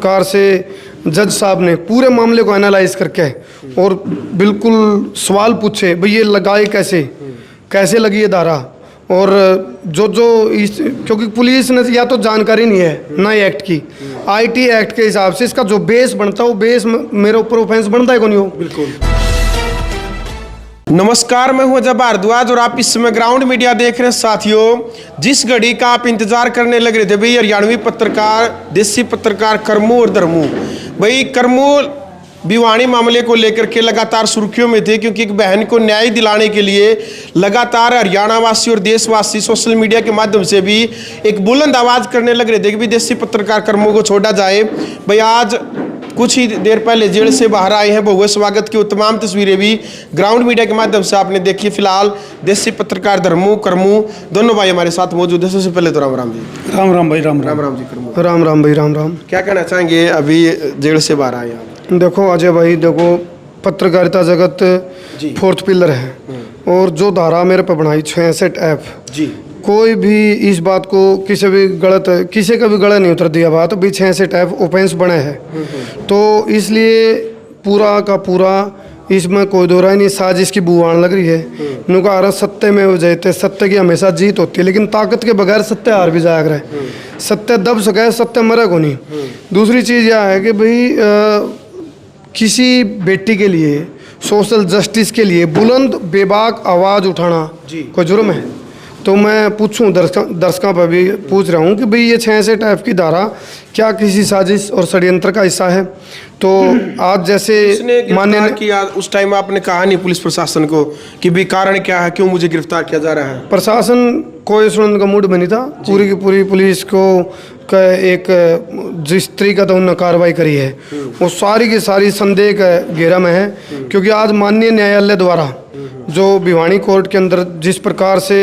प्रकार से जज साहब ने पूरे मामले को एनालाइज करके और बिल्कुल सवाल पूछे, भाई ये लगाए कैसे लगी ये धारा, और क्योंकि पुलिस ने या तो जानकारी नहीं है ना एक्ट की, आईटी एक्ट के हिसाब से इसका जो बेस बनता है वो बेस मेरे ऊपर ऑफेंस बनता है कौन हो। बिल्कुल। नमस्कार, मैं हूं अजय भारद्वाज और आप इस समय ग्राउंड मीडिया देख रहे हैं। साथियों, जिस घड़ी का आप इंतजार करने लग रहे थे भाई, हरियाणवी पत्रकार, देसी पत्रकार करमू और धर्मू, भाई करमू भिवानी मामले को लेकर के लगातार सुर्खियों में थे, क्योंकि एक बहन को न्याय दिलाने के लिए लगातार हरियाणा वासी और देशवासी सोशल मीडिया के माध्यम से भी एक बुलंद आवाज करने लग रहे थे कि भाई देसी पत्रकार करमू को छोड़ा जाए। भाई आज कुछ ही देर पहले जेल से बाहर आए हैं, भव्य स्वागत की तमाम तस्वीरें भी ग्राउंड मीडिया के माध्यम से आपने देखी। फिलहाल देसी पत्रकार धर्मू करमू दोनों भाई हमारे साथ मौजूद है। सबसे पहले तो राम राम जी। राम भाई, राम जी करमू। राम भाई, राम। क्या कहना चाहेंगे, अभी जेल से बाहर आए आप? देखो अजय भाई, देखो पत्रकारिता जगत फोर्थ पिलर है, और जो धारा मेरे पे बनाई 66F जी, कोई भी इस बात को किसी का भी गलत नहीं उतर दिया बात, भी 66F ऑफेंस बने हैं, तो इसलिए पूरा का पूरा इसमें कोई दो राय नहीं, साजिश की बुआन लग रही है। नुका सत्य में हो जाते, सत्य की हमेशा जीत होती है, लेकिन ताकत के बगैर सत्य हार भी जाया करे। सत्य दब सके, सत्य मरे को नहीं। दूसरी चीज़ यह है कि भाई किसी बेटी के लिए, सोशल जस्टिस के लिए बुलंद बेबाक आवाज़ उठाना कोई जुर्म है? तो मैं पूछूं, दर्शकों पर भी पूछ रहा हूं कि भाई ये 66F की धारा क्या किसी साजिश और षड्यंत्र का हिस्सा है? तो आज जैसे माननीय किया उस टाइम आपने कहा नहीं पुलिस प्रशासन को कि भाई कारण क्या है, क्यों मुझे गिरफ्तार किया जा रहा है? प्रशासन कोई सुनने का मूड में नहीं था। पूरी की पूरी पुलिस को एक जिस तरीका तो उन्होंने कार्रवाई करी है वो सारी की सारी संदेह के घेरा में है, क्योंकि आज माननीय न्यायालय द्वारा जो भिवानी कोर्ट के अंदर जिस प्रकार से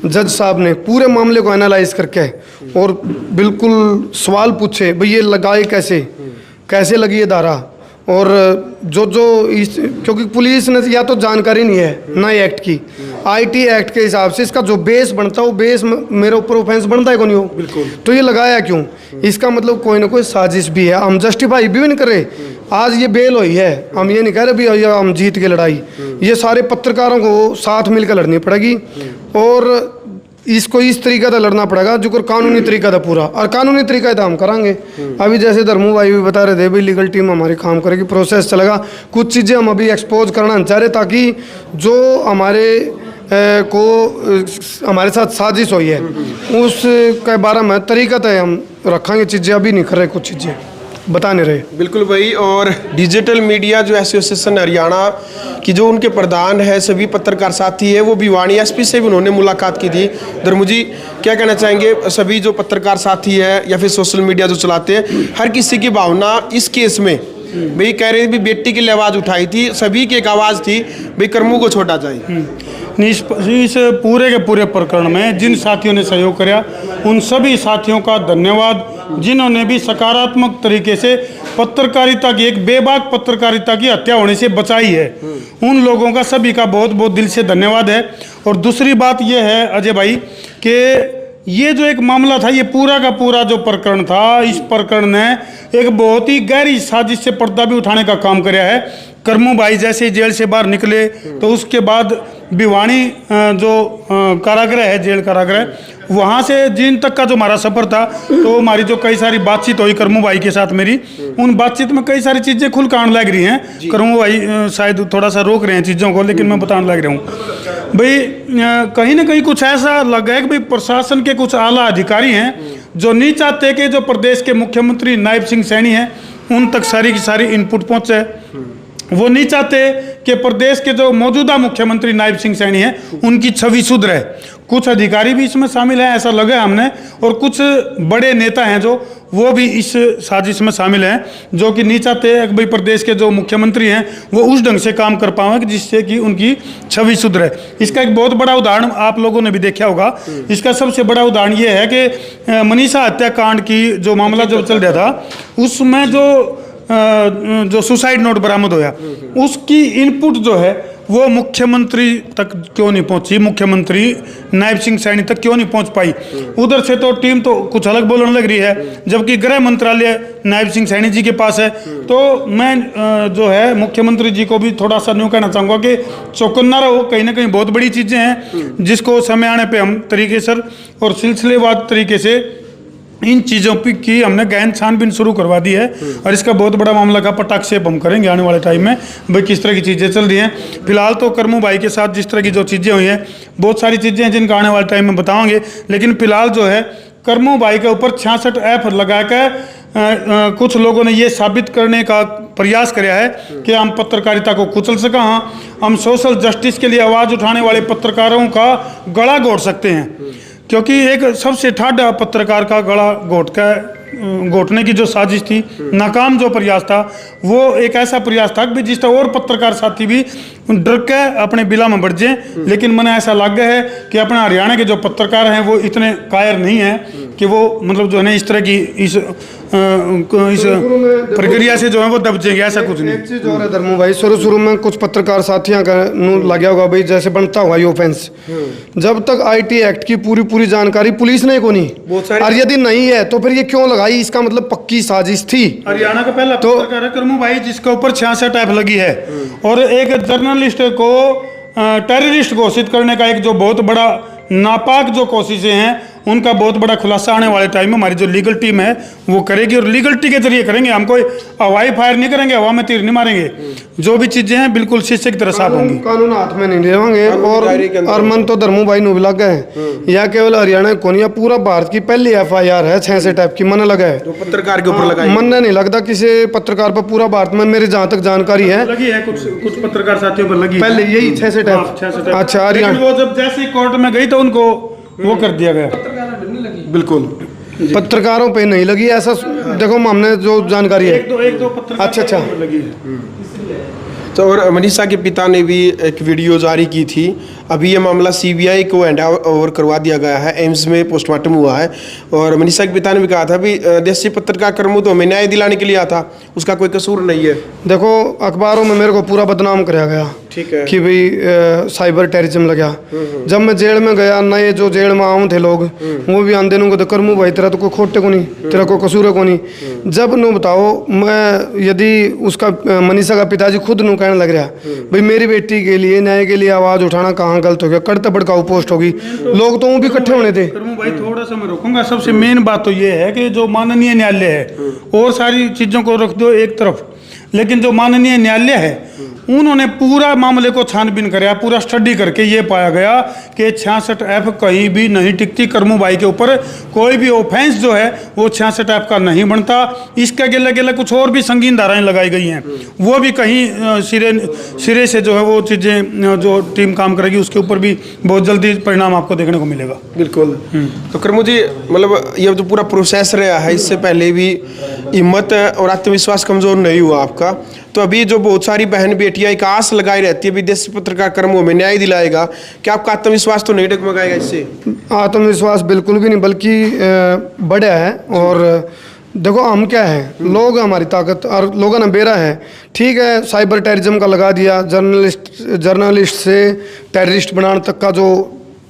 जज साहब ने पूरे मामले को एनालाइज करके और बिल्कुल सवाल पूछे, भाई ये लगाए कैसे लगी ये धारा, और क्योंकि पुलिस ने या तो जानकारी नहीं है ना एक्ट की, आईटी एक्ट के हिसाब से इसका जो बेस बनता है वो बेस मेरे ऊपर ऑफेंस बनता है कौन हो। बिल्कुल। तो ये लगाया क्यों? इसका मतलब कोई ना कोई साजिश भी है। हम जस्टिफाई भी नहीं कर रहे। आज ये बेल हुई है, हम ये नहीं कह रहे भी हम जीत के लड़ाई, ये सारे पत्रकारों को साथ मिलकर लड़नी पड़ेगी, और इसको इस तरीका से लड़ना पड़ेगा जो कानूनी तरीका था पूरा, और कानूनी तरीका था हम करांगे। अभी जैसे धर्मू भाई भी बता रहे थे, भाई लीगल टीम हमारी काम करेगी, प्रोसेस चलेगा। कुछ चीज़ें हम अभी एक्सपोज करना चाह रहे, ताकि जो हमारे साथ साजिश हुई है उसके बारे में तरीका तय हम रखेंगे। चीज़ें अभी नहीं कर रहे, कुछ चीज़ें बता नहीं रहे। बिल्कुल भाई। और डिजिटल मीडिया जो एसोसिएशन हरियाणा की जो उनके प्रधान है, सभी पत्रकार साथी है, वो भिवानी एसपी से भी उन्होंने मुलाकात की थी। धर्मू जी, क्या कहना चाहेंगे, सभी जो पत्रकार साथी है या फिर सोशल मीडिया जो चलाते हैं, हर किसी की भावना इस केस में भाई कह रहे भी बेटी के लिए आवाज़ उठाई थी, सभी की एक आवाज़ थी भाई करमू को छोड़ा जाए। इस पूरे के पूरे प्रकरण में जिन साथियों ने सहयोग किया उन सभी साथियों का धन्यवाद, जिन्होंने भी सकारात्मक तरीके से पत्रकारिता की, एक बेबाक पत्रकारिता की हत्या होने से बचाई है। उन लोगों का सभी का बहुत बहुत दिल से धन्यवाद है। और दूसरी बात यह है अजय भाई कि ये जो एक मामला था, ये पूरा का पूरा जो प्रकरण था, इस प्रकरण ने एक बहुत ही गहरी साजिश से पर्दा भी उठाने का काम किया है। करमू भाई जैसे जेल से बाहर निकले तो उसके बाद भिवानी जो कारागृह है, जेल कारागृह, वहाँ से जींद तक का जो हमारा सफ़र था, तो हमारी जो कई सारी बातचीत हुई करमू भाई के साथ मेरी, उन बातचीत में कई सारी चीज़ें खुल कान लग रही हैं। करमू भाई शायद थोड़ा सा रोक रहे हैं चीज़ों को, लेकिन मैं बताने लग रहा हूँ भाई, कहीं ना कहीं कुछ ऐसा लग है कि भाई प्रशासन के कुछ आला अधिकारी हैं जो नहीं चाहते कि जो प्रदेश के मुख्यमंत्री नायब सिंह सैनी हैं उन तक सारी की सारी इनपुट पहुँचे। वो नहीं चाहते कि प्रदेश के जो मौजूदा मुख्यमंत्री नायब सिंह सैनी हैं उनकी छवि सुधरे। कुछ अधिकारी भी इसमें शामिल हैं, ऐसा लगा हमने, और कुछ बड़े नेता हैं जो वो भी इस साजिश में शामिल हैं, जो कि नहीं चाहते कि भाई प्रदेश के जो मुख्यमंत्री हैं वो उस ढंग से काम कर पाएं जिससे कि उनकी छवि सुधरे। इसका एक बहुत बड़ा उदाहरण आप लोगों ने भी देखा होगा। इसका सबसे बड़ा उदाहरण ये है कि मनीषा हत्याकांड की जो मामला जो चल रहा था, उसमें जो सुसाइड नोट बरामद होया, उसकी इनपुट जो है वो मुख्यमंत्री तक क्यों नहीं पहुंची, मुख्यमंत्री नायब सिंह सैनी तक क्यों नहीं पहुंच पाई। उधर से तो टीम तो कुछ अलग बोलने लग रही है, जबकि गृह मंत्रालय नायब सिंह सैनी जी के पास है। तो मैं जो है मुख्यमंत्री जी को भी थोड़ा सा न्यू कहना चाहूँगा कि चौकन्ना रहो, कहीं ना कहीं बहुत बड़ी चीज़ें हैं जिसको समय आने पर हम तरीके से और सिलसिलेवार तरीके से इन चीज़ों की हमने गहन छानबीन शुरू करवा दी है। और इसका बहुत बड़ा मामला का पटाक्षेप हम करेंगे आने वाले टाइम में, भाई किस तरह की चीज़ें चल रही हैं। फिलहाल तो करमू भाई के साथ जिस तरह की जो चीज़ें हुई हैं, बहुत सारी चीज़ें हैं जिनका आने वाले टाइम में बताएंगे। लेकिन फिलहाल जो है करमू भाई के ऊपर 66 ऐप लगा कर कुछ लोगों ने ये साबित करने का प्रयास किया है कि हम पत्रकारिता को कुचल सका, हाँ हम सोशल जस्टिस के लिए आवाज़ उठाने वाले पत्रकारों का गला घोट सकते हैं। क्योंकि एक सबसे ठाडा पत्रकार का गला घोटने की जो साजिश थी, नाकाम जो प्रयास था, वो एक ऐसा प्रयास था कि जिससे और पत्रकार साथी भी डर के अपने बिला में बढ़ जाए। लेकिन मैंने ऐसा लग गया है कि अपने हरियाणा के जो पत्रकार हैं वो इतने कायर नहीं हैं कि वो मतलब जो है ना इस तरह की इस प्रक्रिया से जो है वो दब जाएंगे, ऐसा कुछ नहीं। एक चीज और है धर्मू भाई, शुरू में कुछ पत्रकार साथियों का लगा होगा भाई जैसे बनता हुआ ये ऑफेंस, जब तक आईटी एक्ट की पूरी जानकारी पुलिस ने को नहीं, और यदि नहीं है तो फिर ये क्यों लगाई, इसका मतलब पक्की साजिश थी। हरियाणा का पहला पत्रकार है करमू भाई जिसके ऊपर 66 ऐप लगी है, और एक जर्नलिस्ट को टेररिस्ट घोषित करने का एक जो बहुत बड़ा नापाक जो कोशिशें हैं उनका बहुत बड़ा खुलासा आने वाले टाइम में हमारी जो लीगल टीम है वो करेगी, और लीगलिटी के जरिए करेंगे। हम कोई हवाई फायर नहीं करेंगे, हवा में तीर नहीं मारेंगे, जो भी चीजें हैं बिल्कुल शीशे की तरह साफ होंगी। कानून हाथ में नहीं लेवांगे। और मन तो धर्मू भाई नु लग गए, या केवल हरियाणा को नहीं, पूरा भारत की पहली FIR है 66 टाइप की मन लगा है, पत्रकार के ऊपर लगा। मन नहीं लगता किसी पत्रकार पर पूरा भारत में, मेरे जहाँ तक जानकारी है लगी है, कुछ पत्रकार साथियों पर लगी पहले यही 66 टाइप। अच्छा हरियाणा वो जब जैसे कोर्ट में गई तो उनको वो कर दिया गया। बिल्कुल पत्रकारों पे नहीं लगी, ऐसा देखो हमने जो जानकारी है एक दो पत्रकार अच्छा लगी है। तो और मनीषा के पिता ने भी एक वीडियो जारी की थी। अभी ये मामला CBI को हैंड ओवर करवा दिया गया है, एम्स में पोस्टमार्टम हुआ है। और मनीषा के पिता ने भी कहा था भी देसी पत्रकार करमू तो हमें न्याय दिलाने के लिए आता, उसका कोई कसूर नहीं है। देखो अखबारों में मेरे को पूरा बदनाम कराया गया, ठीक है, कि भाई साइबर टेररिज्म लगा। जब मैं जेल में गया, नए जो जेल में आऊँ थे लोग वो भी आंदे को तो करमू भाई तेरा तो कोई खोटे को नहीं, तेरा कोई कसूर को नहीं। जब नु बताओ मैं यदि उसका मनीषा का पिताजी खुद नु कहने लग रहा भाई मेरी बेटी के लिए न्याय के लिए आवाज उठाना कहाँ गलत हो गया, कड़ता भड़काऊ पोस्ट होगी, लोग तो वो भी इकट्ठे होने थे। करमू भाई थोड़ा सा मैं रोकूंगा। सबसे मेन बात तो ये है कि जो माननीय न्यायालय है और सारी चीजों को रख दो एक तरफ, लेकिन जो माननीय न्यायालय है उन्होंने पूरा मामले को छानबीन कराया, पूरा स्टडी करके ये पाया गया कि 66 ऐप कहीं भी नहीं टिकती। करमू भाई के ऊपर कोई भी ऑफेंस जो है वो 66 ऐप का नहीं बनता। इसके अगले अगले कुछ और भी संगीन धाराएं लगाई गई हैं, वो भी कहीं सिरे से जो है वो चीज़ें जो टीम काम करेगी उसके ऊपर भी बहुत जल्दी परिणाम आपको देखने को मिलेगा। बिल्कुल। तो करमू जी मतलब ये जो पूरा प्रोसेस रहा है, इससे पहले भी हिम्मत और आत्मविश्वास कमजोर नहीं हुआ आपका, तो अभी जो बहुत सारी बहन बेटियां एक आस लगाई रहती है विदेशी पत्रकार करमू में न्याय दिलाएगा, क्या आपका आत्मविश्वास तो नहीं डगमगाएगा इससे? आत्मविश्वास बिल्कुल भी नहीं, बल्कि बढ़ा है। और देखो हम क्या है, लोग हमारी ताकत और लोगों ने बेरा है। ठीक है साइबर टेररिज्म का लगा दिया, जर्नलिस्ट से टेररिस्ट बनाने तक का जो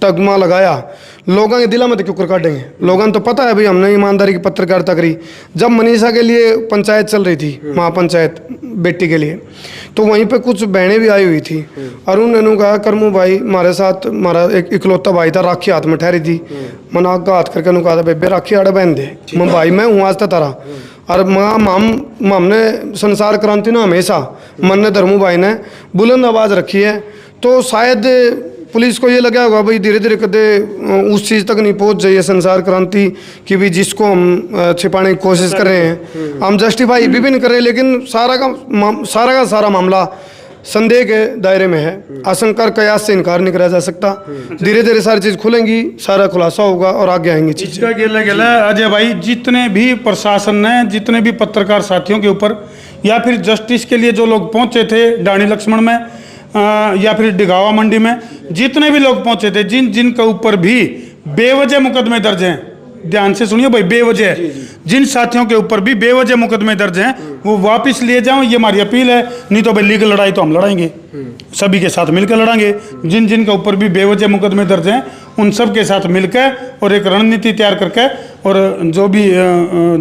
तगमा लगाया, लोगों के दिला में तो क्यों कर काटेंगे। लोगों तो पता है भाई हमने ईमानदारी की पत्रकारिता करी। जब मनीषा के लिए पंचायत चल रही थी, महापंचायत बेटी के लिए, तो वहीं पे कुछ बहनें भी आई हुई थी और उन्होंने कहा करमू भाई हमारे साथ हमारा एक इकलौता भाई था, राखी हाथ में ठहरी थी, मैंने आग का हाथ करके उन्होंने कहा था बेबे राखी आड़े बहन दे, मैं भाई मैं हूँ आज तक तारा। और हमने संसार क्रांति ना हमेशा मन ने धर्मू भाई ने बुलंद आवाज़ रखी है। तो शायद पुलिस को ये लगा होगा भाई धीरे धीरे कदे उस चीज़ तक नहीं पहुंच जाइए संसार क्रांति की भी, जिसको हम छिपाने की कोशिश कर रहे हैं, हम जस्टिफाई भी नहीं कर रहे, लेकिन सारा का सारा मामला संदेह के दायरे में है। आशंका कयास से इनकार नहीं करा जा सकता। धीरे धीरे सारी चीज़ खुलेंगी, सारा खुलासा होगा और आगे आएंगी चीज़ें। अजय भाई जितने भी प्रशासन ने जितने भी पत्रकार साथियों के ऊपर या फिर जस्टिस के लिए जो लोग पहुंचे थे डाणी लक्ष्मण में या फिर डिगावा मंडी में, जितने भी लोग पहुंचे थे, जिनके ऊपर भी बेवजह मुकदमे दर्ज हैं, ध्यान से सुनिए भाई, बेवजह जिन साथियों के ऊपर भी बेवजह मुकदमे दर्ज हैं वो वापस लिए जाओ, ये हमारी अपील है। नहीं तो भाई लीगल लड़ाई तो हम लड़ाएंगे, सभी के साथ मिलकर लड़ाएंगे। जिन जिन के ऊपर भी बेवजह मुकदमे दर्ज हैं उन सब के साथ मिलकर और एक रणनीति तैयार करके, और जो भी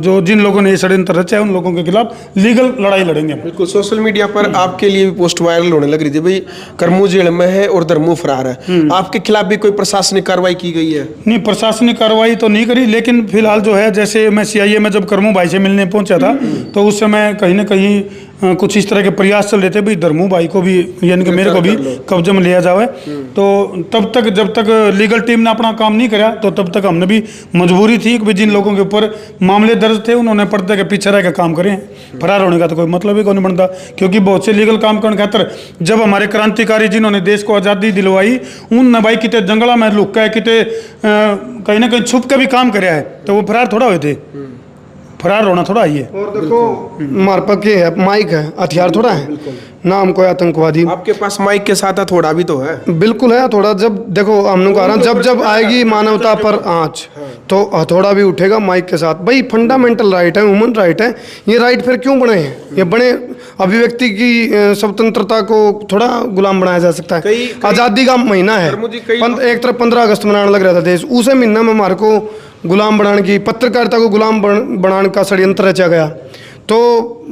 जो जिन लोगों ने ये षड्यंत्र रचा है उन लोगों के खिलाफ लीगल लड़ाई लड़ेंगे। बिल्कुल, सोशल मीडिया पर आपके लिए भी पोस्ट वायरल होने लग रही थी भाई, करमू जेल में है और धर्मू फरार है। आपके खिलाफ भी कोई प्रशासनिक कार्रवाई की गई है? नहीं, प्रशासनिक कार्रवाई तो नहीं करी, लेकिन फिलहाल जो है, जैसे मैं सीआईए में जब करमू भाई से मिलने पहुंचा था तो उस समय कहीं ना कहीं कुछ इस तरह के प्रयास चल रहे थे भाई धर्मू भाई को भी, यानी कि मेरे को भी कब्जे में लिया जाए। तो तब तक जब तक लीगल टीम ने अपना काम नहीं करा तो तब तक हमने भी मजबूरी थी कि जिन लोगों के ऊपर मामले दर्ज थे उन्होंने पर्दे के पीछे रह के काम करें। फरार होने का तो कोई मतलब ही नहीं बनता, क्योंकि बहुत से लीगल काम करने खातर जब हमारे क्रांतिकारी जिन्होंने देश को आज़ादी दिलवाई उन भाई कितने जंगला में लुक है, कितने कहीं ना कहीं छुप के भी काम कराया है, तो वो फरार थोड़ा हुए थे, फरार होना थोड़ा ही है। और देखो हमारे पास ये है, माइक है, हथियार थोड़ा है, नाम कोई आतंकवादी। आपके पास माइक के साथ थोड़ा भी तो है। बिल्कुल है थोड़ा। जब देखो हमने कहा ना, जब जब आएगी मानवता पर आँच तो हथौड़ा भी उठेगा माइक के साथ। भाई फंडामेंटल राइट है, ह्यूमन राइट है। ये राइट फिर क्यों बने हैं? ये बने अभिव्यक्ति की स्वतंत्रता को थोड़ा गुलाम बनाया जा सकता है। आज़ादी का महीना है, एक तरफ 15 अगस्त मनाने लग रहा था देश, उसे महीना में हमारे को गुलाम बनाने की, पत्रकारिता को गुलाम बनाने का षड्यंत्र रचा गया। तो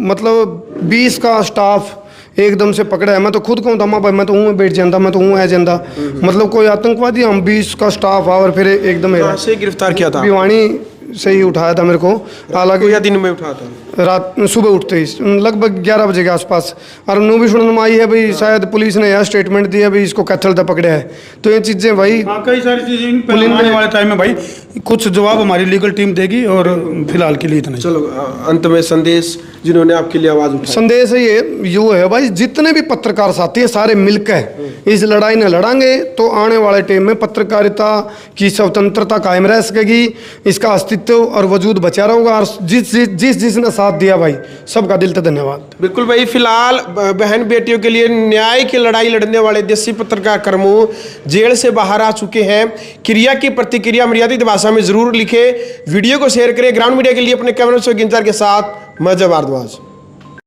मतलब 20 का स्टाफ एकदम से पकड़ा है। मैं तो खुद कहूँ था भाई मैं तो हूँ बैठ जाता, मैं तो हूँ एजेंडा, मतलब कोई आतंकवादी, हम 20 का स्टाफ और फिर एकदम से गिरफ्तार किया था। भिवानी से ही उठाया था मेरे को, हालांकि या दिन में उठा था, रात सुबह उठते ही लगभग 11 बजे के आसपास। और नो भी सुनने में आई है भाई शायद पुलिस ने यह स्टेटमेंट दिया भाई इसको कैथल तक पकड़ा है। तो ये चीज़ें भाई कई सारी चीज़ें आने वाले टाइम में भाई कुछ जवाब हमारी लीगल टीम देगी, और फिलहाल के लिए इतना। चलो अंत में संदेश जिन्होंने आपके लिए आवाज़ उठाई। संदेश है ये है भाई, जितने भी पत्रकार साथी हैं सारे मिलकर इस लड़ाई ने लड़ांगे तो आने वाले टाइम में पत्रकारिता की स्वतंत्रता कायम रह सकेगी, इसका अस्तित्व और वजूद बचा रहेगा। और जिसने साथ दिया भाई सबका दिल से धन्यवाद। बिल्कुल भाई, फिलहाल बहन बेटियों के लिए न्याय की लड़ाई लड़ने वाले देसी पत्रकार करमू जेल से बाहर आ चुके हैं। क्रिया की प्रतिक्रिया मर्यादित भाषा में जरूर लिखे, वीडियो को शेयर करें। ग्राउंड मीडिया के लिए अपने कैमरा से गिनजार के साथ मैं भारद्वाज।